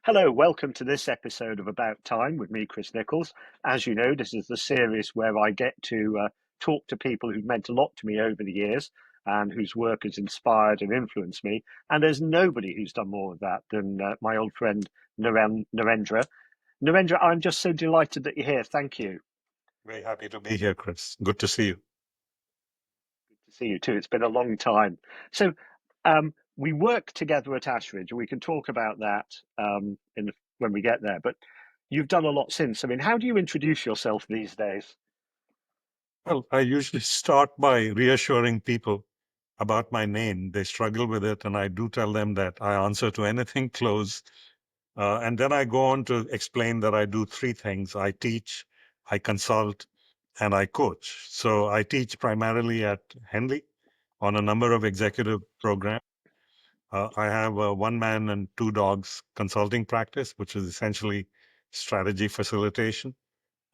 Hello, welcome to this episode of About Time with me, Chris Nichols. As you know, this is the series where I get to talk to people who've meant a lot to me over the years and whose work has inspired and influenced me. And there's nobody who's done more of that than my old friend Narendra. Narendra, I'm just so delighted that you're here. Thank you. Very happy to be here, Chris. Good to see you. Good to see you too. It's been a long time. So, we work together at Ashridge, and we can talk about that when we get there. But you've done a lot since. I mean, how do you introduce yourself these days? Well, I usually start by reassuring people about my name. They struggle with it, and I do tell them that I answer to anything close. And then I go on to explain that I do three things. I teach, I consult, and I coach. So I teach primarily at Henley on a number of executive programs. I have a one man and two dogs consulting practice, which is essentially strategy facilitation.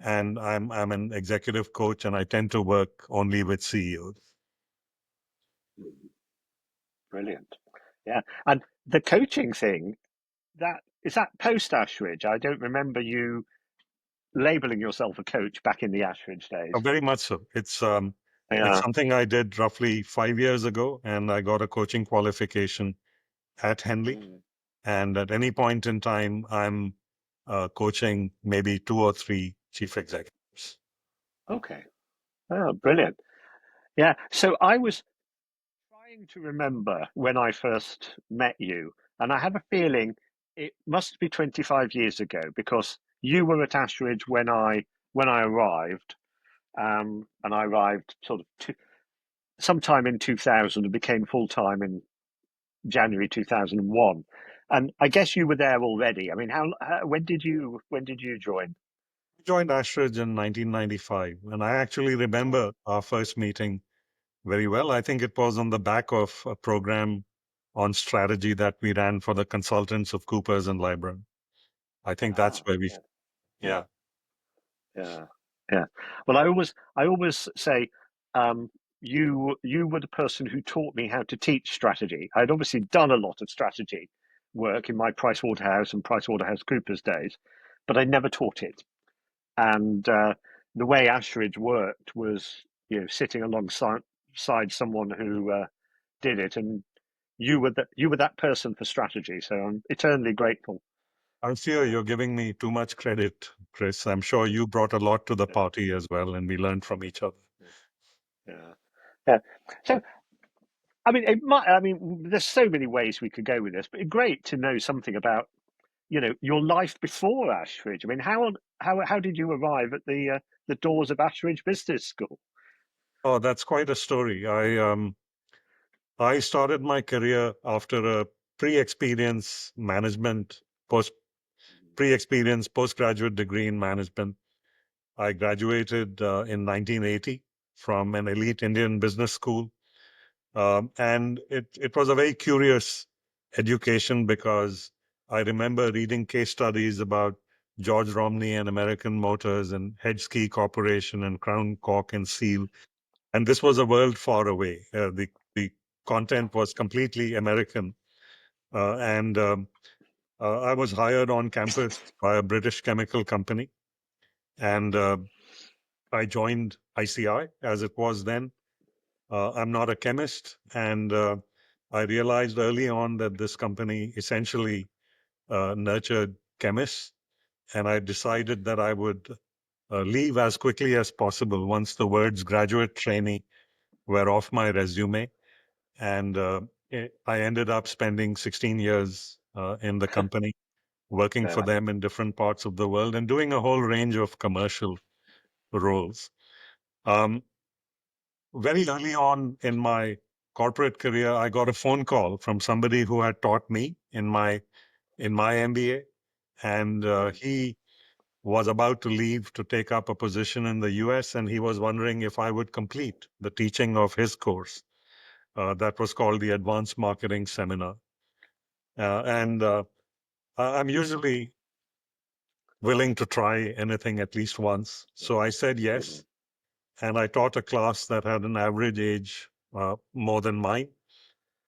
And I'm an executive coach, and I tend to work only with CEOs. Brilliant. Yeah. And the coaching thing, that is that post Ashridge. I don't remember you labeling yourself a coach back in the Ashridge days. Very much so. It's Yeah. something I did roughly 5 years ago, and I got a coaching qualification at Henley. Mm. And at any point in time, I'm coaching maybe two or three chief executives. Okay. Oh, brilliant. Yeah. So I was trying to remember when I first met you, and I have a feeling it must be 25 years ago because you were at Ashridge when I arrived, and I arrived sometime in 2000 and became full time in January 2001. And I guess you were there already. I mean, when did you join? I joined Ashridge in 1995, and I actually remember our first meeting very well. I think it was on the back of a program on strategy that we ran for the consultants of Coopers and Lybrand. I think that's Ah, where we, yeah, yeah. yeah, yeah. Well, I always say, um, you were the person who taught me how to teach strategy. I'd obviously done a lot of strategy work in my Pricewaterhouse and PricewaterhouseCoopers days, but I never taught it. And the way Ashridge worked was, sitting alongside someone who did it, and you were that person for strategy. So I'm eternally grateful. I fear you're giving me too much credit, Chris. I'm sure you brought a lot to the party as well, and we learned from each other. Yeah, yeah. So I mean, it might. I mean, there's so many ways we could go with this, but it's great to know something about your life before Ashridge. I mean, how did you arrive at the doors of Ashridge Business School? Oh, that's quite a story. I started my career after a pre-experience management, post pre-experience postgraduate degree in management. I graduated in 1980 from an elite Indian business school. And it was a very curious education because I remember reading case studies about George Romney and American Motors and Head Ski Corporation and Crown Cork and Seal. And this was a world far away. The content was completely American. And I was hired on campus by a British chemical company. And I joined ICI as it was then. I'm not a chemist, and I realized early on that this company essentially nurtured chemists, and I decided that I would leave as quickly as possible once the words graduate trainee were off my resume. And I ended up spending 16 years in the company, working for Yeah, them in different parts of the world and doing a whole range of commercial roles. Um, Very early on in my corporate career, I got a phone call from somebody who had taught me in my MBA, and he was about to leave to take up a position in the US, and he was wondering if I would complete the teaching of his course. That was called the Advanced Marketing Seminar. And I'm usually willing to try anything at least once. So I said mhm, yes, and I taught a class that had an average age more than mine.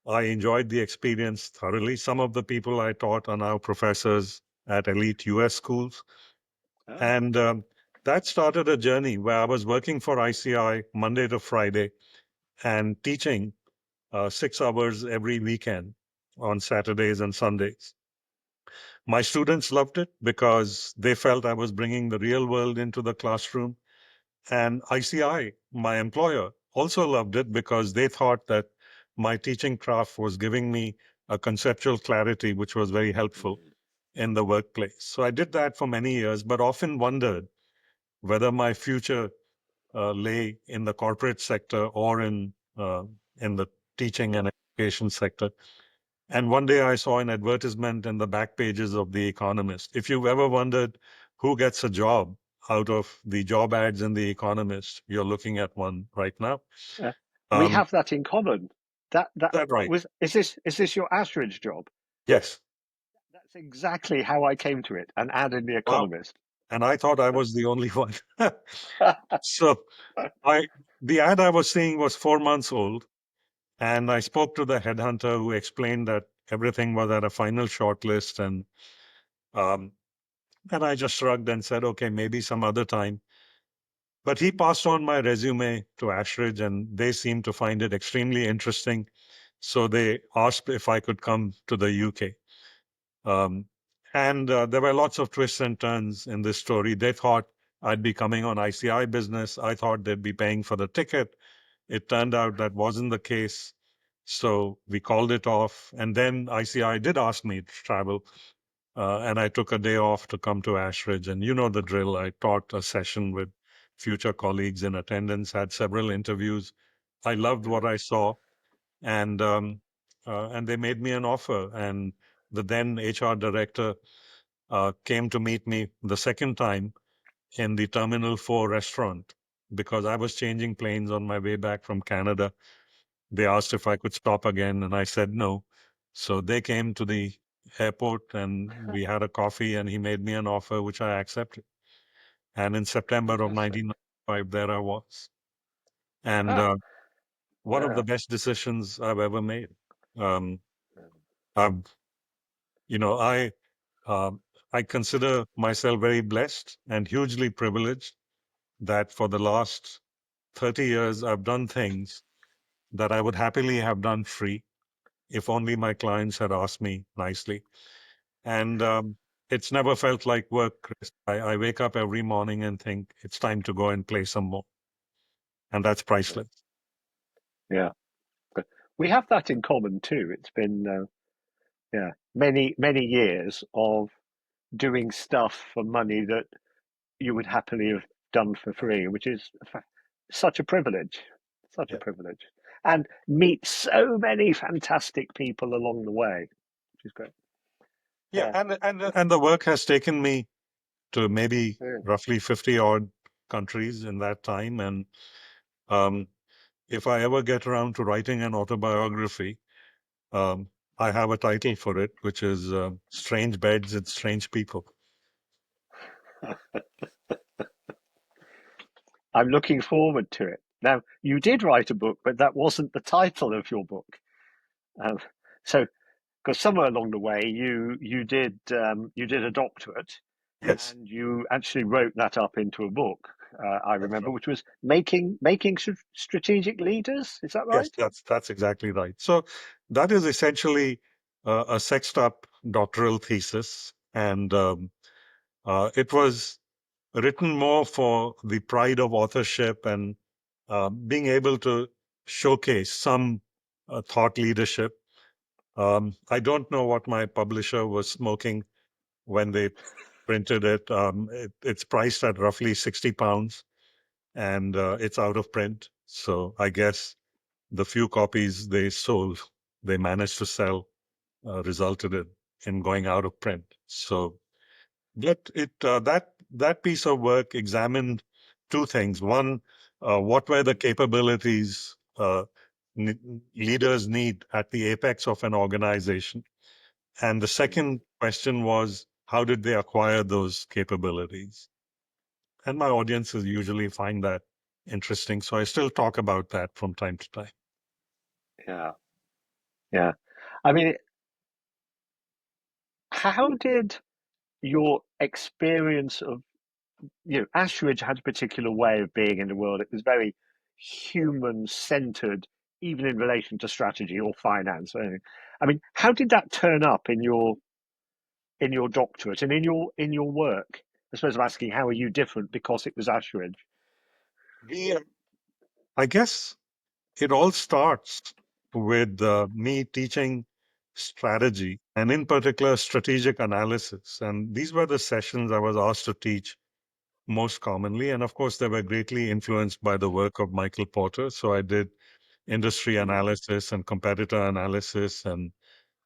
I enjoyed the experience thoroughly. Some of the people I taught are now professors at elite US schools. Oh, And that started a journey where I was working for ICI Monday to Friday and teaching 6 hours every weekend on Saturdays and Sundays. My students loved it because they felt I was bringing the real world into the classroom. And ICI, my employer, also loved it because they thought that my teaching craft was giving me a conceptual clarity, which was very helpful mm, in the workplace. So I did that for many years, but often wondered whether my future lay in the corporate sector or in the teaching and education sector. And one day I saw an advertisement in the back pages of The Economist. If you've ever wondered who gets a job out of the job ads in The Economist, you're looking at one right now. yeah. We Um, have that in common. That that right? was is this your Ashridge job? Yes. That's exactly how I came to it, an ad in The Wow. Economist. And I thought I was the only one. So I the ad I was seeing was 4 months old, and I spoke to the headhunter who explained that everything was at a final shortlist, um, and I just shrugged and said, "Okay, maybe some other time." But he passed on my resume to Ashridge, and they seemed to find it extremely interesting. So they asked if I could come to the UK. Um, and there were lots of twists and turns in this story. They thought I'd be coming on ICI business. I thought they'd be paying for the ticket. It turned out that wasn't the case. So we called it off. And then ICI did ask me to travel. And I took a day off to come to Ashridge. And you know the drill. I taught a session with future colleagues in attendance, had several interviews. I loved what I saw. And they made me an offer. And the then HR director came to meet me the second time in the Terminal 4 restaurant because I was changing planes on my way back from Canada. They asked if I could stop again, and I said no. So they came to the airport and we had a coffee, and he made me an offer, which I accepted. And in September of Fantastic. 1995, there I was. And Ah, one of the yeah. best decisions I've ever made. Um, I've, you know, um, I consider myself very blessed and hugely privileged that for the last 30 years, I've done things that I would happily have done free if only my clients had asked me nicely. And it's never felt like work, Chris. I wake up every morning and think it's time to go and play some more. And that's priceless. Yeah. But we have that in common too. It's been yeah, many years of doing stuff for money that you would happily have done for free, which is such a privilege, such a Yeah. privilege, and meet so many fantastic people along the way, which is great. Yeah. Yeah, And the work has taken me to maybe yeah. roughly 50 odd countries in that time. And um, if I ever get around to writing an autobiography, um, I have a title for it, which is Strange Beds and Strange People. I'm looking forward to it. Now, you did write a book, but that wasn't the title of your book. Um, so, because somewhere along the way, you did a doctorate, Yes, and you actually wrote that up into a book. I that's remember, right. which was making strategic leaders. Is that Yes, right? that's exactly right. So that is essentially a sexed up doctoral thesis, and it was written more for the pride of authorship and being able to showcase some thought leadership. I don't know what my publisher was smoking when they printed it. It's priced at roughly £60, and it's out of print. So I guess the few copies they sold, they managed to sell, resulted in going out of print. So, but that piece of work examined two things. One, what were the capabilities leaders need at the apex of an organization, and the Mm. second question was, how did they acquire those capabilities? And my audiences usually find that interesting, so I still talk about that from time to time. Yeah, yeah. I mean, how did your experience of, Ashridge had a particular way of being in the world. It was very human centered, even in relation to strategy or finance or anything. I mean, how did that turn up in your doctorate and in your work? I suppose I'm asking, how are you different because it was Ashridge? We, I guess it all starts with me teaching strategy and, in particular, strategic analysis. And these were the sessions I was asked to teach most commonly. And of course, they were greatly influenced by the work of Michael Porter. So I did industry Mm, analysis and competitor analysis, and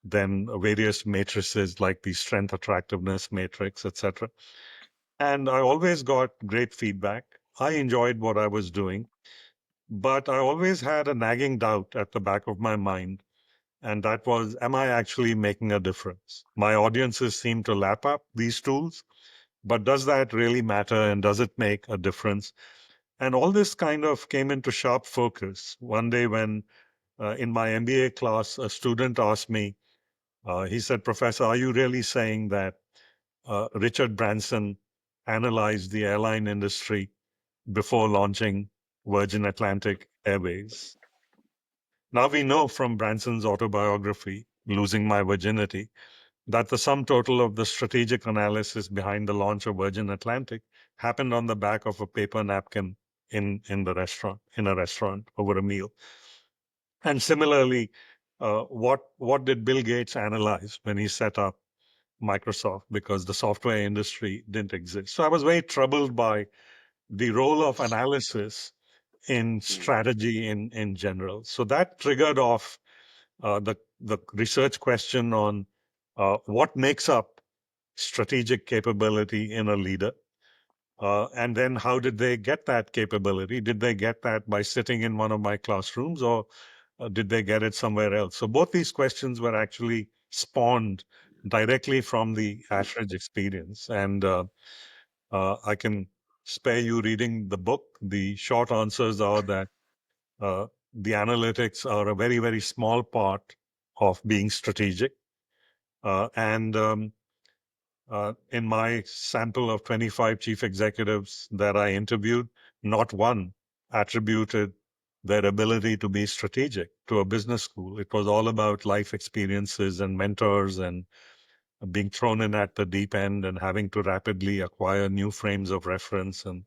then various matrices like the strength attractiveness matrix, etc. And I always got great feedback. I enjoyed what I was doing, but I always had a nagging doubt at the back of my mind. And that was, am I actually making a difference? My audiences seem to lap up these tools, but does that really matter? And does it make a difference? And all this kind of came into sharp focus one day when, in my MBA class, a student asked me, he said, Professor, are you really saying that Richard Branson analyzed the airline industry before launching Virgin Atlantic Airways? Now we know from Branson's autobiography, Losing My Virginity, that the sum total of the strategic analysis behind the launch of Virgin Atlantic happened on the back of a paper napkin in a restaurant over a meal. And similarly, what did Bill Gates analyze when he set up Microsoft, because the software industry didn't exist? So I was very troubled by the role of analysis in mm, strategy in general. So that triggered off the research question on what makes up strategic capability in a leader. And then how did they get that capability? Did they get that by sitting in one of my classrooms, or did they get it somewhere else? So both these questions were actually spawned directly from the Ashridge experience. And I can spare you reading the book. The short answers are that uh, the analytics are a very, very small part of being strategic. And in my sample of 25 chief executives that I interviewed, not one attributed their ability to be strategic to a business school. It was all about life experiences and mentors and being thrown in at the deep end and having to rapidly acquire new frames of reference, and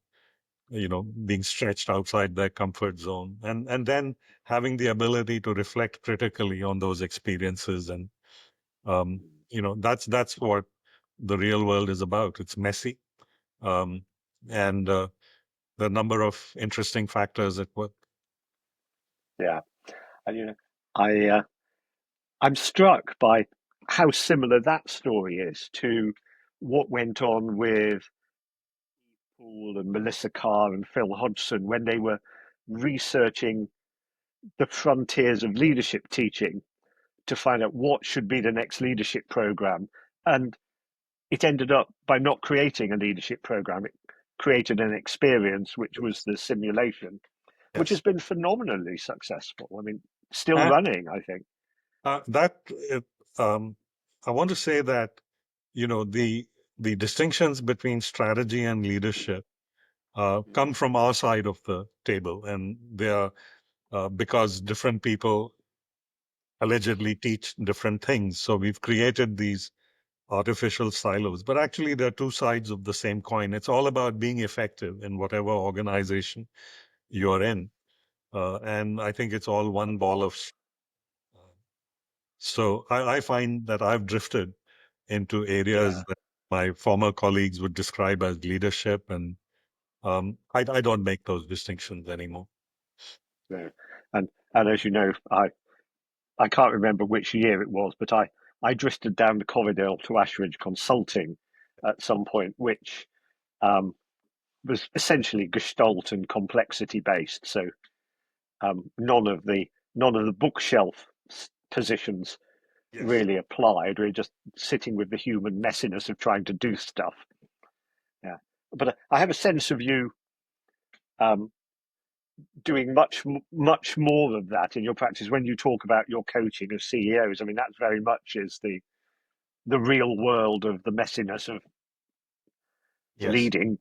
being stretched outside their comfort zone, and then having the ability to reflect critically on those experiences. And um, that's what the real world is about. It's messy, um, and the number of interesting factors at work. yeah, and I'm struck by how similar that story is to what went on with Paul and Melissa Carr and Phil Hodgson when they were researching the frontiers of leadership teaching to find out what should be the next leadership program. And it ended up by not creating a leadership program. It created an experience, which was the simulation, which has Yes, been phenomenally successful. I mean, still and running, I think. that I want to say that the distinctions between strategy and leadership come from our side of the table, and they are because different people allegedly teach different things. So we've created these artificial silos, but actually they're two sides of the same coin. It's all about being effective in whatever organization you're in. And I think it's all one ball of. So I find that I've drifted into areas Yeah, that my former colleagues would describe as leadership, and I don't make those distinctions anymore. yeah. And as you know, I can't remember which year it was, but I drifted down the corridor to Ashridge Consulting at some point, which um, was essentially Gestalt and complexity based. So none of the bookshelf positions Yes. really applied. We're just sitting with the human messiness of trying to do stuff. Yeah, but I have a sense of you um, doing much more of that in your practice when you talk about your coaching of CEOs. I mean, that very much is the real world of the messiness of Yes. leading,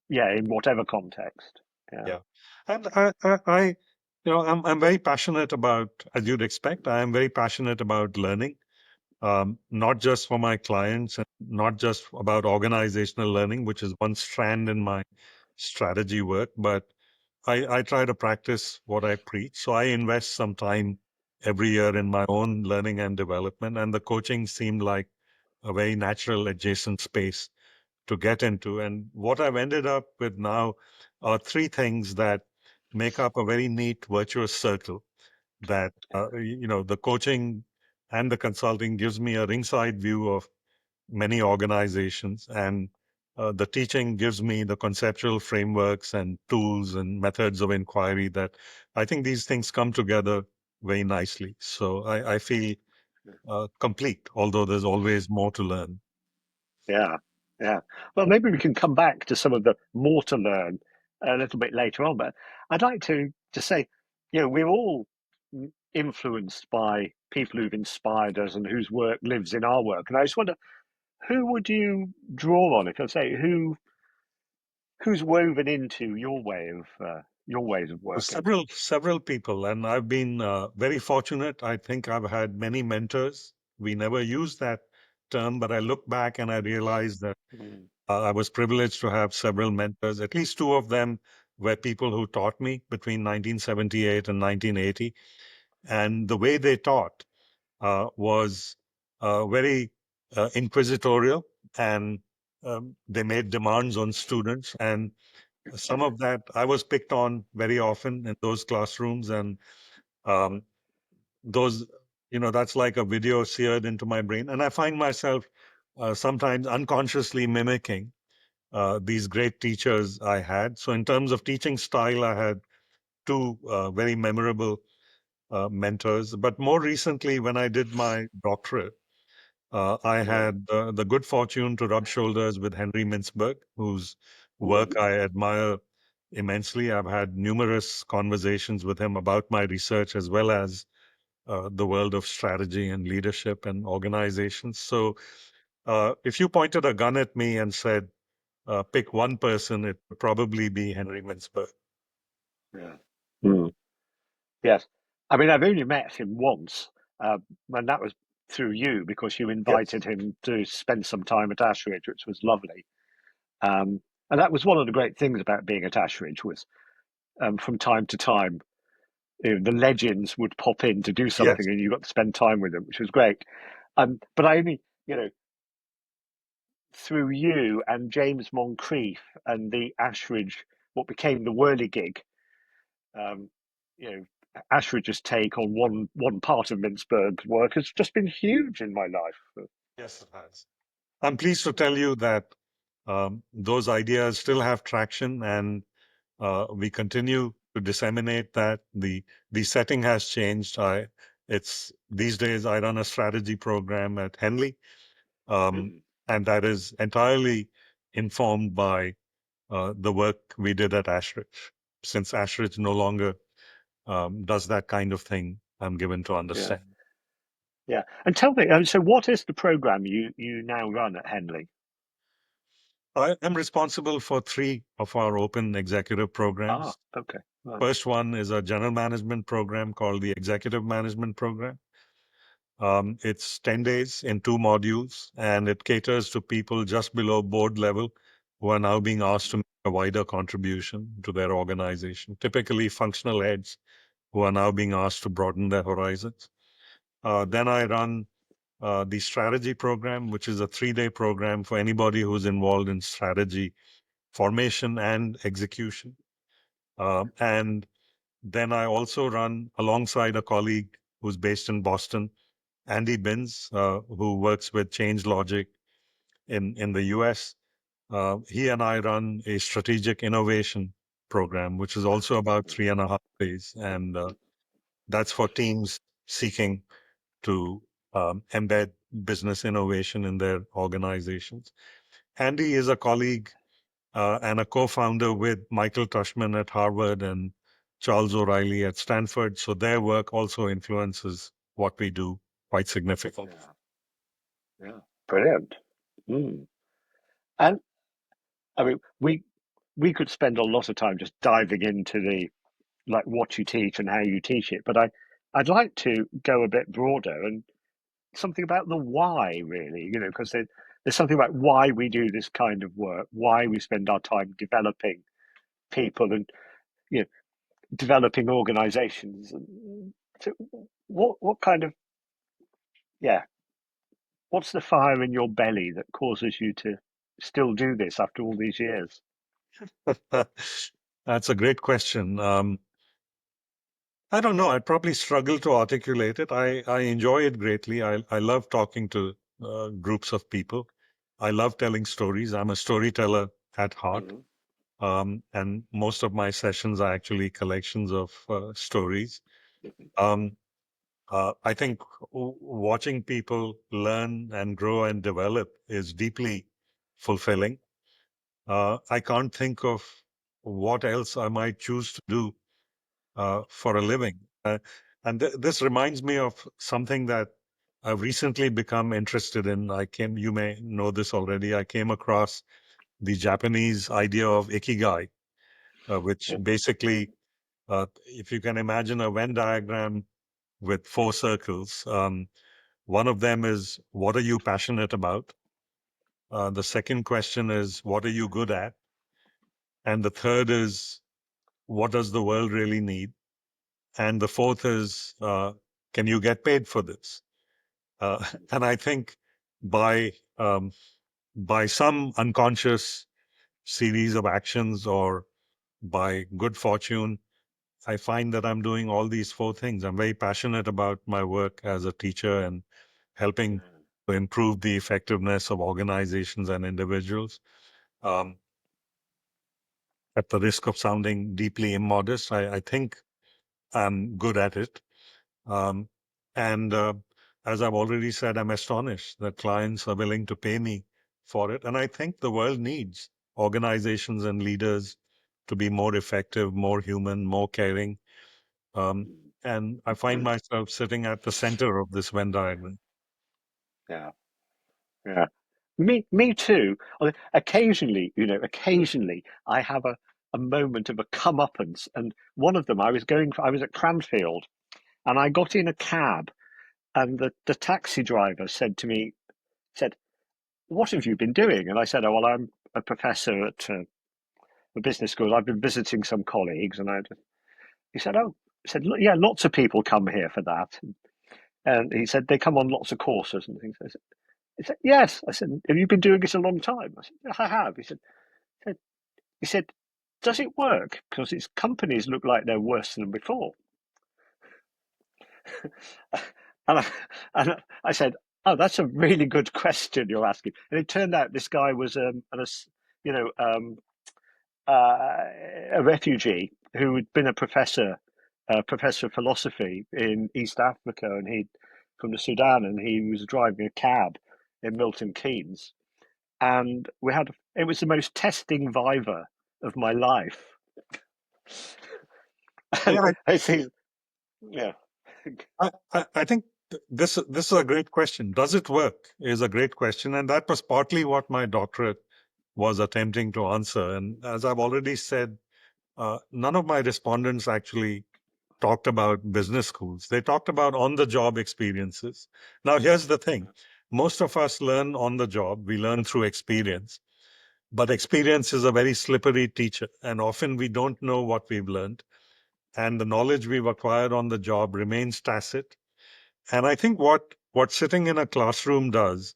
yeah, in whatever context. Yeah. Yeah. And I'm very passionate about, as you'd expect, I am very passionate about learning, not just for my clients and not just about organizational learning, which is one strand in my strategy work, but I try to practice what I preach. So I invest some time every year in my own learning and development, and the coaching seemed like a very natural adjacent space to get into. And what I've ended up with now are three things that make up a very neat virtuous circle that, the coaching and the consulting gives me a ringside view of many organizations. And the teaching gives me the conceptual frameworks and tools and methods of inquiry that I think these things come together very nicely. So I feel complete, although there's always more to learn. Yeah, yeah. Well, maybe we can come back to some of the more to learn a little bit later on. But I'd like to say, we're all influenced by people who've inspired us and whose work lives in our work. And I just wonder, who would you draw on? If I say who's woven into your ways of working? Several people, and I've been very fortunate. I think I've had many mentors. We never use that term, but I look back and I realize that Mm, I was privileged to have several mentors. At least two of them were people who taught me between 1978 and 1980. And the way they taught was very inquisitorial, and they made demands on students. And some of that I was picked on very often in those classrooms. And um, those, that's like a video seared into my brain. And I find myself sometimes unconsciously mimicking these great teachers I had. So, in terms of teaching style, I had two very memorable mentors. But more recently, when I did my doctorate, I yeah. had the good fortune to rub shoulders with Henry Mintzberg, whose work Mm, I admire immensely. I've had numerous conversations with him about my research as well as the world of strategy and leadership and organizations. So, if you pointed a gun at me and said, pick one person, it would probably be Henry Mintzberg. yeah. Mm, yes. I mean, I've only met him once, uh, and that was through you because you Yes. invited him to spend some time at Ashridge, which was lovely. And that was one of the great things about being at Ashridge was from time to time, the legends would pop in to do something, Yes. and you got to spend time with them, which was great. But I only, through you and James Moncrief and the Ashridge, what became the Whirligig, um, you know, Ashridge's take on one part of Mintzberg's work has just been huge in my life. Yes, it has. I'm pleased to tell you that those ideas still have traction, and we continue to disseminate that. The setting has changed. It's these days I run a strategy program at Henley, um, Mm, and that is entirely informed by the work we did at Ashridge. Since Ashridge no longer does that kind of thing, I'm given to yeah, understand. yeah. And tell me, so what is the program you now run at Henley? I am responsible for three of our open executive Ah, programs. okay, right. First one is a general management program called the Executive Management Program. It's 10 days in two modules, and it caters to people just below board level who are now being asked to make a wider contribution to their organization, typically functional heads who are now being asked to broaden their horizons. Then I run the strategy program, which is a 3-day program for anybody who's involved in strategy formation and execution. And then I also run alongside a colleague who's based in Boston, Andy Binns, who works with Change Logic in the US. He and I run a strategic innovation program, which is also about 3.5 days. And that's for teams seeking to embed business innovation in their organizations. Andy is a colleague and a co-founder with Michael Tushman at Harvard and Charles O'Reilly at Stanford. So their work also influences what we do quite significantly. Yeah, yeah. Brilliant. Mm. And I mean, we could spend a lot of time just diving into the like what you teach and how you teach it, but I'd like to go a bit broader and something about the why, really, because there's something about why we do this kind of work, why we spend our time developing people and you know developing organizations. And so what kind of yeah, what's the fire in your belly that causes you to still do this after all these years? That's a great question. I don't know. I probably struggle to articulate it. I enjoy it greatly. I love talking to groups of people. I love telling stories. I'm a storyteller at heart. Mhm. And most of my sessions are actually collections of stories. Um, I think watching people learn and grow and develop is deeply fulfilling. I can't think of what else I might choose to do for a living. And this reminds me of something that I've recently become interested in. You may know this already. I came across the Japanese idea of ikigai, which Yeah. basically, if you can imagine a Venn diagram with four circles, one of them is what are you passionate about? The second question is what are you good at? And the third is what does the world really need? And the fourth is, can you get paid for this? And I think by um, by some unconscious series of actions or by good fortune, I find that I'm doing all these four things. I'm very passionate about my work as a teacher and helping to improve the effectiveness of organizations and individuals. Um, at the risk of sounding deeply immodest, I think I'm good at it. Um, and as I've already said, I'm astonished that clients are willing to pay me for it. And I think the world needs organizations and leaders to be more effective, more human, more caring. And I find Brilliant. myself sitting at the center of this Venn diagram. Yeah, yeah. Me too. Occasionally I have a moment of a comeuppance, and one of them I was at Cranfield, and I got in a cab, and the taxi driver said, "What have you been doing?" And I said, "Oh, well, I'm a professor at a business school. I've been visiting some colleagues," he said, "Oh," he said, "Yeah, lots of people come here for that." And he said, "They come on lots of courses and things." He said, "Yes." I said, "Have you been doing it a long time?" I said, "Yes, I have." Said, he said, "Does it work? Because its companies look like they're worse than before." and, I, and I said, "Oh, that's a really good question you're asking." And it turned out this guy was you know, um, a refugee who had been a professor of philosophy in East Africa, and he from the Sudan, and he was driving a cab in Milton Keynes, and it was the most testing viva of my life. And Yeah, I think, yeah, I think this is a great question. Does it work? Is a great question, and that was partly what my doctorate was attempting to answer. And as I've already said, none of my respondents actually talked about business schools. They talked about on the job experiences. Now, here's the thing: most of us learn on the job. We learn through experience, but experience is a very slippery teacher, and often we don't know what we've learned, and the knowledge we've acquired on the job remains tacit. And I think what sitting in a classroom does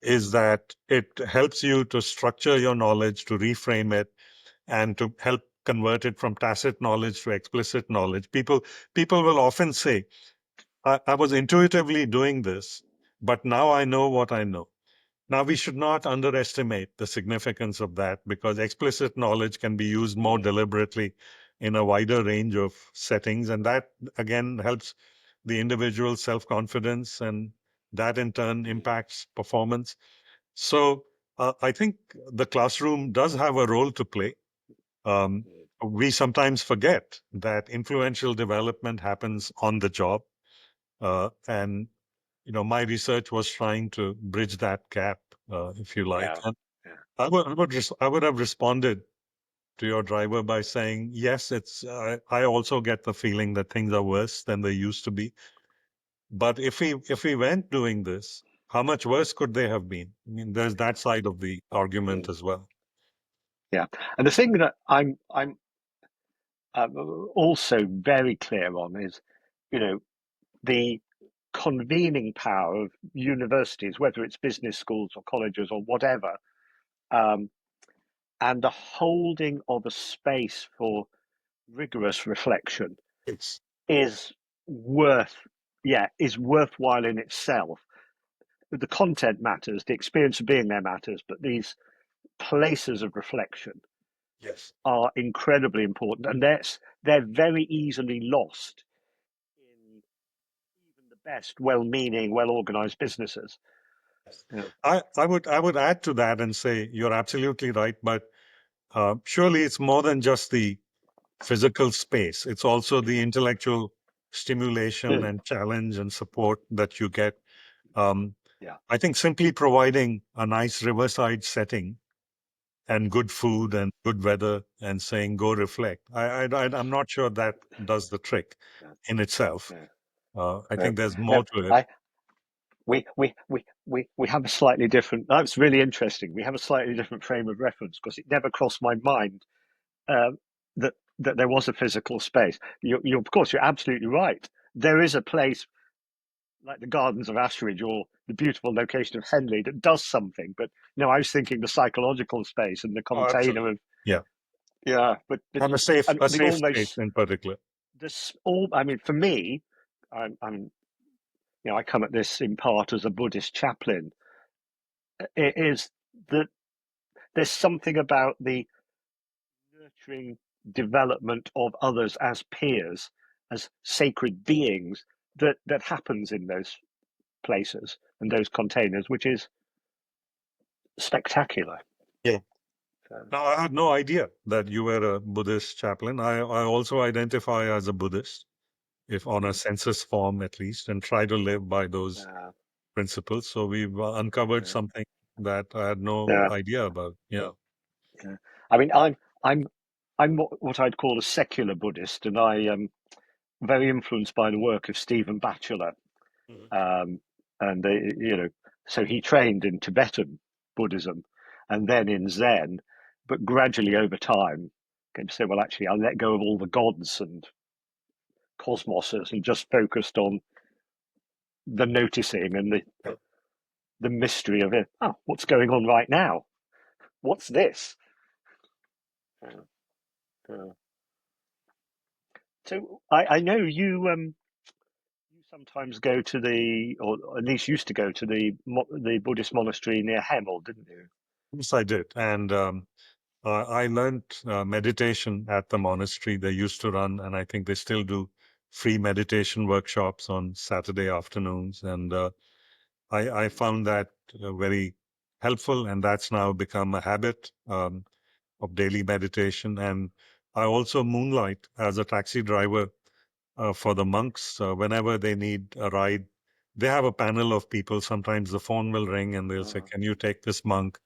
is that it helps you to structure your knowledge, to reframe it, and to help convert it from tacit knowledge to explicit knowledge. People will often say, I was intuitively doing this, but now I know what I know. Now, we should not underestimate the significance of that because explicit knowledge can be used more deliberately in a wider range of settings. And that, again, helps the individual's self confidence, and that in turn impacts performance. So, I think the classroom does have a role to play. Um, we sometimes forget that influential development happens on the job. And my research was trying to bridge that gap, if you like. yeah, And yeah, I would have responded to your driver by saying, yes, I also get the feeling that things are worse than they used to be. But if we weren't doing this, how much worse could they have been? I mean, there's that side of the argument mm, as well. yeah. And the thing that I'm also very clear on is, you know, the convening power of universities, whether it's business schools or colleges or whatever, um, and the holding of a space for rigorous reflection It's is worth, yeah, is worthwhile in itself. The content matters, the experience of being there matters, but these places of reflection yes. are incredibly important, and they're very easily lost in even the best, well-meaning, well-organized businesses. Yes. Yeah. I would add to that and say you're absolutely right, but surely it's more than just the physical space. It's also the intellectual stimulation Mm. and challenge and support that you get. Um, Yeah. I think simply providing a nice riverside setting and good food and good weather and saying go reflect. I'm not sure that does the trick Yeah. in itself. Yeah. I No, think there's no. more to it. We have a slightly different. That's really interesting. We have a slightly different frame of reference because it never crossed my mind uh, that there was a physical space. Of course, you're absolutely right. There is a place like the Gardens of Ashridge or the beautiful location of Henley that does something. But no, I was thinking the psychological space and the Oh, absolutely. container of Yeah, yeah, but and and a the safe space almost in particular. this all. I mean, for me, I'm I come at this in part as a Buddhist chaplain. It is that there's something about the nurturing development of others as peers, as sacred beings that happens in those places and those containers, which is spectacular. Yeah. So, Now, I had no idea that you were a Buddhist chaplain. I also identify as a Buddhist, if on a mm, census form at least, and try to live by those uh, principles. So we've uncovered yeah, something that I had no yeah, idea about. Yeah. yeah. I mean, I'm I'm what I'd call a secular Buddhist, and I am very influenced by the work of Stephen Batchelor. Mhm. Um, and so he trained in Tibetan Buddhism and then in Zen, but gradually over time came to say, well, actually, I'll let go of all the gods and cosmoses and just focused on the noticing and Yeah. the mystery of it. Oh, what's going on right now? What's this? Uh, uh, so I know you sometimes go to or at least used to go to the Buddhist monastery near Hemel, didn't you? Yes, I did. And I learned meditation at the monastery. They used to run, and I think they still do free meditation workshops on Saturday afternoons. And I found that very helpful, and that's now become a habit of daily meditation. And I also moonlight as a taxi driver for the monks whenever they need a ride. They have a panel of people. Sometimes the phone will ring and they'll say, Uh, "Can you take this monk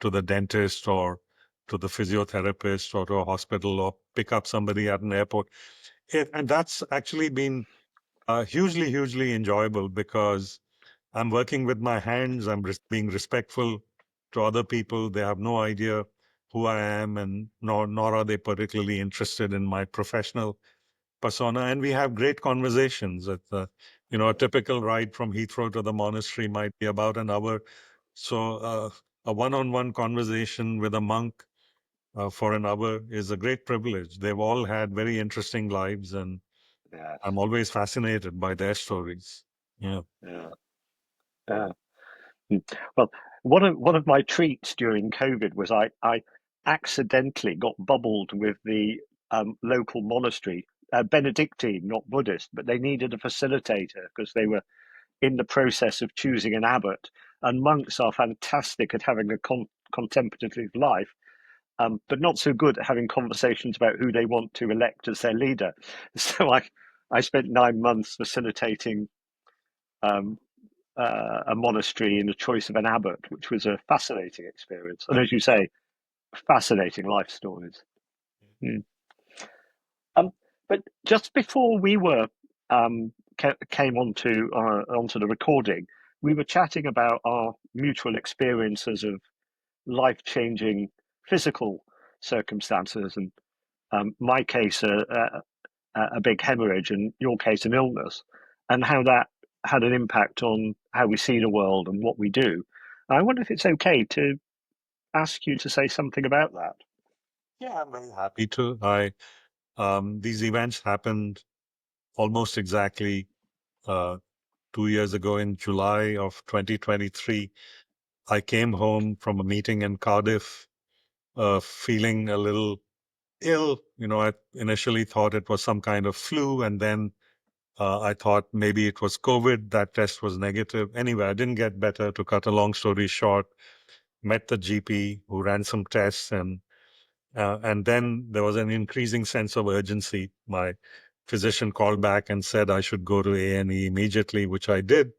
to the dentist or to the physiotherapist or to a hospital or pick up somebody at an airport?" And that's actually been hugely, hugely enjoyable because I'm working with my hands. I'm being respectful to other people. They have no idea who I am, and nor are they particularly interested in my professional persona. And we have great conversations. A typical ride from Heathrow to the monastery might be about an hour. So a one-on-one conversation with a monk for an hour is a great privilege. They've all had very interesting lives, and yes. I'm always fascinated by their stories. Yeah. Yeah. Yeah. Mm. Well, one of my treats during COVID was I accidentally got bubbled with the local monastery, Benedictine, not Buddhist, but they needed a facilitator because they were in the process of choosing an abbot. And monks are fantastic at having a contemplative life, but not so good at having conversations about who they want to elect as their leader. So I spent 9 months facilitating um, a monastery and the choice of an abbot, which was a fascinating experience. And as you say, fascinating life stories. Mm. Um, but just before we were came onto the recording, we were chatting about our mutual experiences of life changing physical circumstances, and my case a big hemorrhage, and your case an illness, and how that had an impact on how we see the world and what we do. I wonder if it's okay to ask you to say something about that. Yeah, I'm very happy to. These events happened almost exactly uh, 2 years ago in July of 2023. I came home from a meeting in Cardiff, feeling a little ill. I initially thought it was some kind of flu, and then I thought maybe it was COVID. That test was negative. Anyway, I didn't get better. To cut a long story short, met the GP who ran some tests, and then there was an increasing sense of urgency. My physician called back and said I should go to A&E immediately, which I did.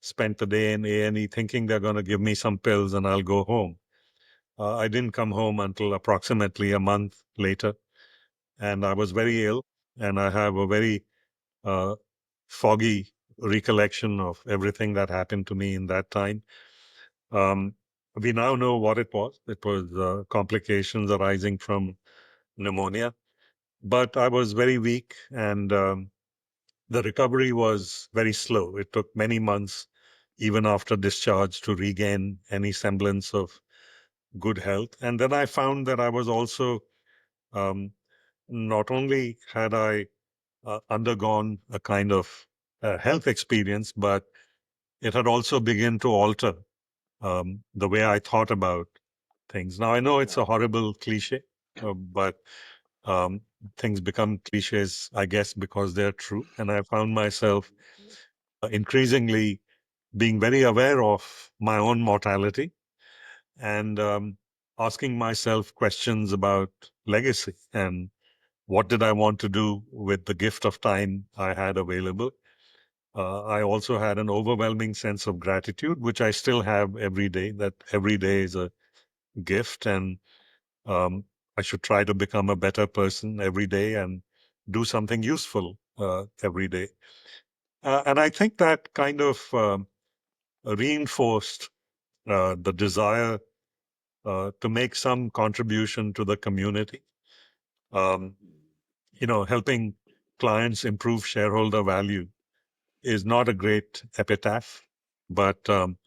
Spent the day in A&E thinking they're going to give me some pills and I'll go home. I didn't come home until approximately a month later, and I was very ill, and I have a very uh, foggy recollection of everything that happened to me in that time. Um, we now know what it was. It was complications arising from pneumonia, but I was very weak, and the recovery was very slow. It took many months, even after discharge, to regain any semblance of good health. And then I found that I was also, um, not only had I undergone a kind of health experience, but it had also begun to alter the way I thought about things. Now, I know it's a horrible cliche, but um, things become cliches, I guess, because they're true. And I found myself increasingly being very aware of my own mortality, and asking myself questions about legacy and what did I want to do with the gift of time I had available. I also had an overwhelming sense of gratitude, which I still have every day, that every day is a gift. And um, I should try to become a better person every day and do something useful every day. And I think that kind of reinforced the desire to make some contribution to the community. Um, Helping clients improve shareholder value is not a great epitaph, but um,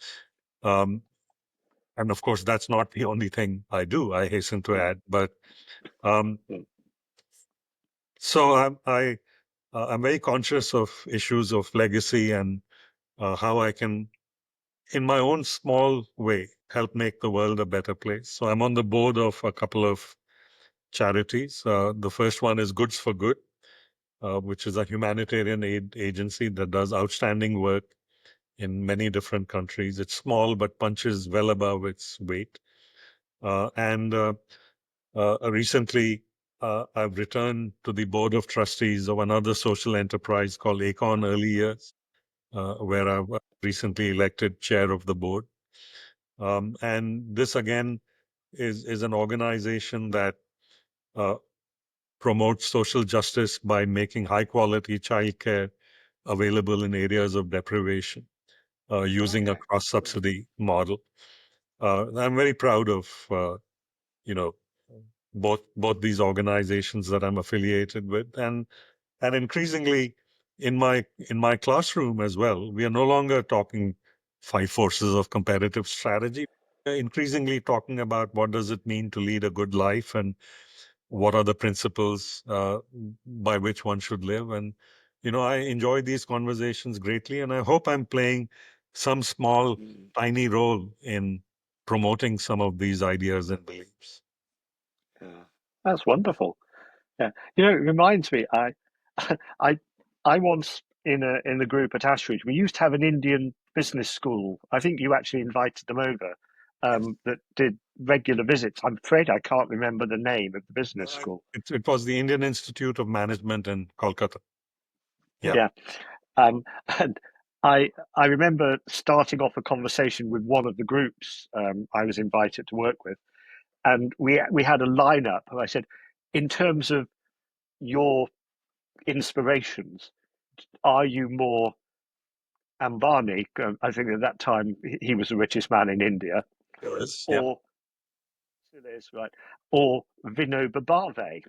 and of course that's not the only thing I do. I hasten to add, but um, so I'm very conscious of issues of legacy and how I can, in my own small way, help make the world a better place. So I'm on the board of a couple of charities. The first one is Goods for Good, which is a humanitarian aid agency that does outstanding work in many different countries. It's small, but punches well above its weight. And recently, I've returned to the board of trustees of another social enterprise called Acorn Early Years, where I've recently elected chair of the board. And this again is an organization that uh, promotes social justice by making high quality childcare available in areas of deprivation, using a Okay. cross Yeah. subsidy model. I'm very proud of you know both these organizations that I'm affiliated with, and increasingly in my classroom as well. We are no longer talking five forces of competitive strategy. We're increasingly talking about what does it mean to lead a good life, and what are the principles by which one should live. And I enjoy these conversations greatly, and I hope I'm playing some small, Mm. tiny role in promoting some of these ideas and beliefs. Yeah. That's wonderful. Yeah, it reminds me. I, I once in the group at Ashridge, we used to have an Indian business school. I think you actually invited them over. Yes. That did regular visits. I'm afraid I can't remember the name of the business school. It was the Indian Institute of Management in Kolkata. Yeah. Yeah, I remember starting off a conversation with one of the groups I was invited to work with, and we had a lineup. And I said, in terms of your inspirations, are you more Ambani? I think at that time he was the richest man in India, Yes. Yeah. or still is, right, or Vinoba Bhave.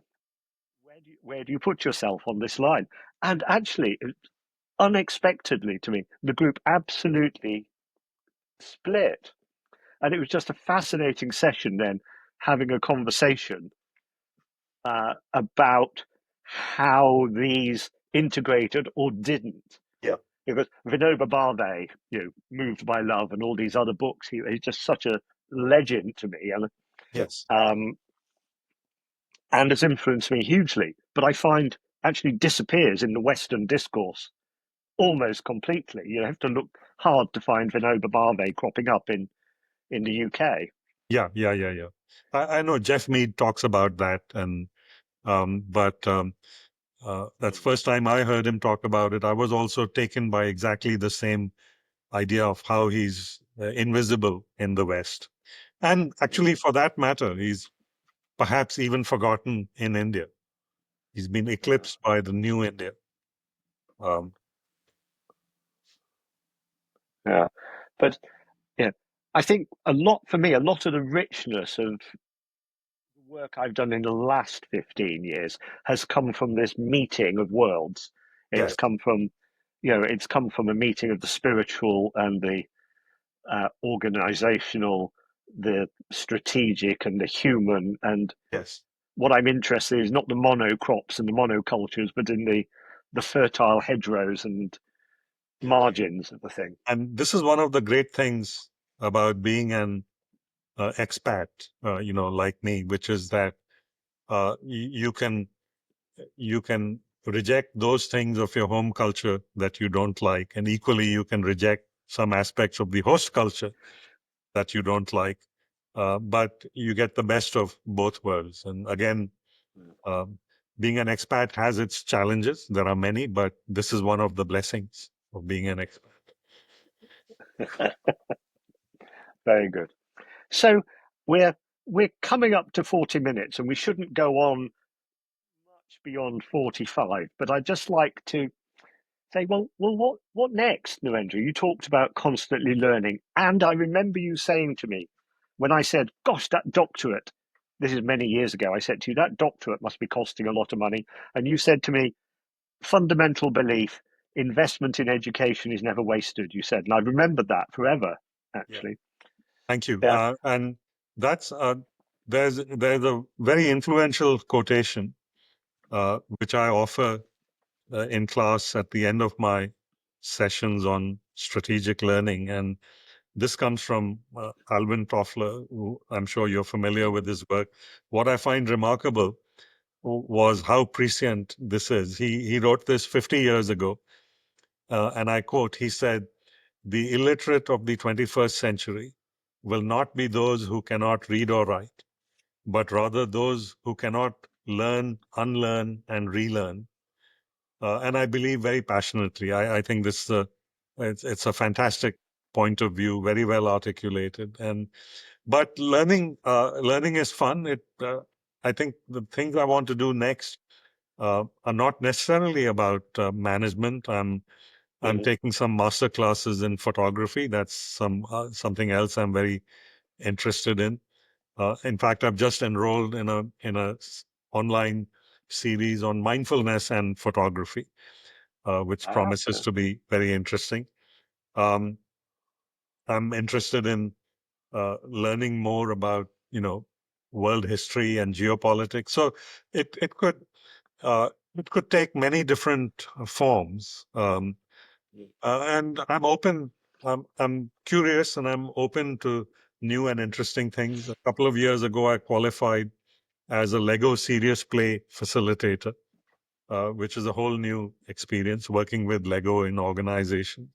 Where do you put yourself on this line? And actually, unexpectedly to me, the group absolutely split. And it was just a fascinating session then, having a conversation about how these integrated or didn't. Yeah. Because Vinoba Bhave, Moved by Love and all these other books, he's just such a legend to me, Yes. um, and has influenced me hugely. But I find actually disappears in the Western discourse almost completely. You have to look hard to find Vinoba Bhave cropping up in the UK. Yeah. Yeah. Yeah. Yeah. I know Jeff Mead talks about that, and but that's the first time I heard him talk about it. I was also taken by exactly the same idea of how he's invisible in the West. And actually, for that matter, he's perhaps even forgotten in India. He's been Yeah, eclipsed by the new India. Um, yeah. But yeah, I think a lot for me, a lot of the richness of the work I've done in the last 15 years has come from this meeting of worlds. It's yes, come from, it's come from a meeting of the spiritual and the organizational, the strategic and the human. And yes. what I'm interested in is not the monocrops and the monocultures, but in the fertile hedgerows and margins of the thing. And this is one of the great things about being an expat, like me, which is that you can reject those things of your home culture that you don't like, and equally you can reject some aspects of the host culture that you don't like. But you get the best of both worlds. And again, um, being an expat has its challenges. There are many, but this is one of the blessings of being an expat. Very good. So we're we're coming up to 40 minutes, and we shouldn't go on much beyond 45. But I'd just like to say, well, what next, Narendra? You talked about constantly learning, and I remember you saying to me when I said, "Gosh, that doctorate." This is many years ago. I said to you, "That doctorate must be costing a lot of money," and you said to me, "Fundamental belief: investment in education is never wasted." You said, and I remembered that forever. Yeah. Actually, Thank you. yeah. And that's there's a very influential quotation which I offer in class at the end of my sessions on strategic learning. And this comes from Alvin Toffler, who I'm sure you're familiar with his work. What I find remarkable was how prescient this is. He wrote this 50 years ago, and I quote, he said, "The illiterate of the 21st century will not be those who cannot read or write, but rather those who cannot learn, unlearn, and relearn." And I believe very passionately. I think this it's a fantastic point of view, very well articulated. And but learning is fun. I think the things I want to do next are not necessarily about management. I'm Mhm. taking some master classes in photography. That's something else I'm very interested in. In fact, I've just enrolled in a online series on mindfulness and photography, which Ah, promises to be very interesting. Um, I'm interested in learning more about world history and geopolitics. So it it could it could take many different forms, and I'm open. I'm curious, and I'm open to new and interesting things. A couple of years ago, I qualified as a Lego serious play facilitator, which is a whole new experience working with Lego in organization.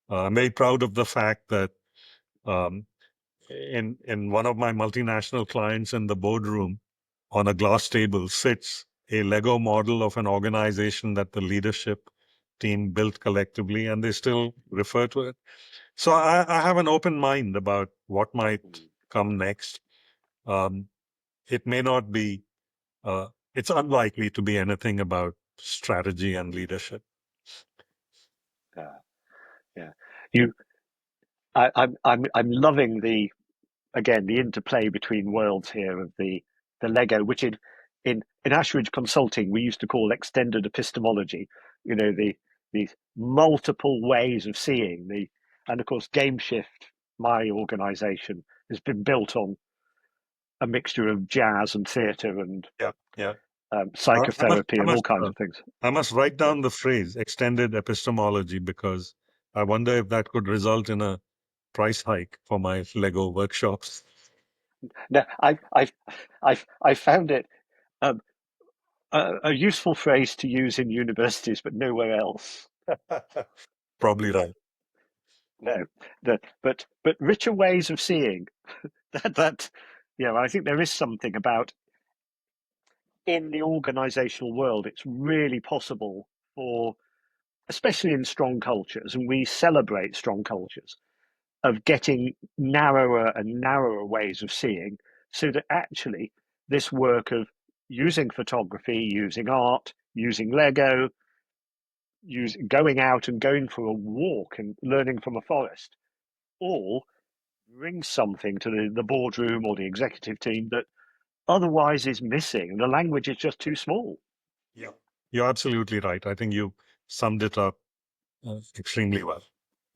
I'm very proud of the fact that um, in one of my multinational clients in the boardroom on a glass table sits a Lego model of an organization that the leadership team built collectively, and they still refer to it. So I have an open mind about what might come next. It may not be, it's unlikely to be anything about strategy and leadership. Yeah, you. I'm loving the interplay between worlds here of the Lego, which in Ashridge Consulting we used to call extended epistemology. You know, these multiple ways of seeing and of course Game Shift, my organisation, has been built on a mixture of jazz and theatre and Yeah. psychotherapy and all kinds of things. I must write down the phrase extended epistemology, because I wonder if that could result in a price hike for my Lego workshops. No, I found it a useful phrase to use in universities, but nowhere else. Probably right. No, but richer ways of seeing that I think there is something about in the organizational world. It's really possible for, especially in strong cultures, and we celebrate strong cultures, of getting narrower and narrower ways of seeing, so that actually this work of using photography, using art, using Lego, going out and going for a walk and learning from a forest, all brings something to the boardroom or the executive team that otherwise is missing. The language is just too small. Yeah, you're absolutely right. I think you summed it up extremely well.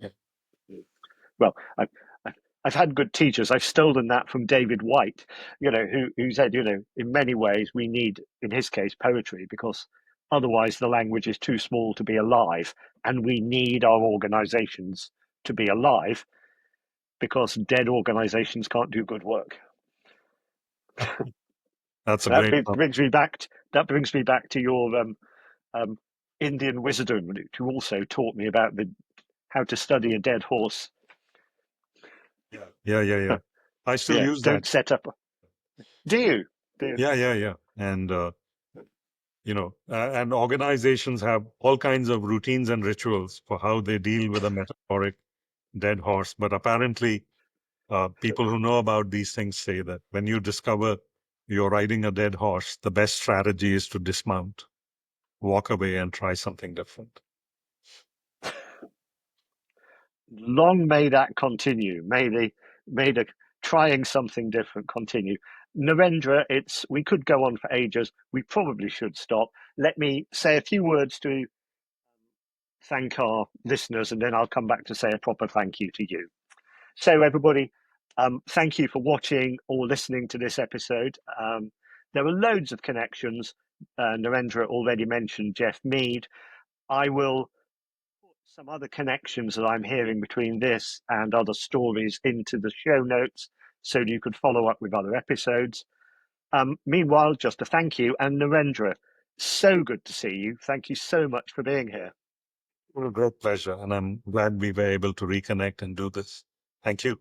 Yeah. Well, I've had good teachers. I've stolen that from David White, who said, in many ways we need, in his case, poetry, because otherwise the language is too small to be alive, and we need our organizations to be alive, because dead organizations can't do good work. That's a great That brings me back to your Indian wisdom, who also taught me about how to study a dead horse. Yeah. I still use that. Don't set up. Do you? Yeah. And and organizations have all kinds of routines and rituals for how they deal with a metaphoric dead horse. But apparently, people who know about these things say that when you discover you're riding a dead horse, the best strategy is to dismount, walk away, and try something different. Long may that continue. May the trying something different continue. Narendra, we could go on for ages. We probably should stop. Let me say a few words to thank our listeners, and then I'll come back to say a proper thank you to you. So, everybody, thank you for watching or listening to this episode. There are loads of connections. Narendra already mentioned Jeff Mead. I will put some other connections that I'm hearing between this and other stories into the show notes, so you could follow up with other episodes. Meanwhile, just a thank you. And Narendra, so good to see you. Thank you so much for being here. Well, a great pleasure. And I'm glad we were able to reconnect and do this. Thank you.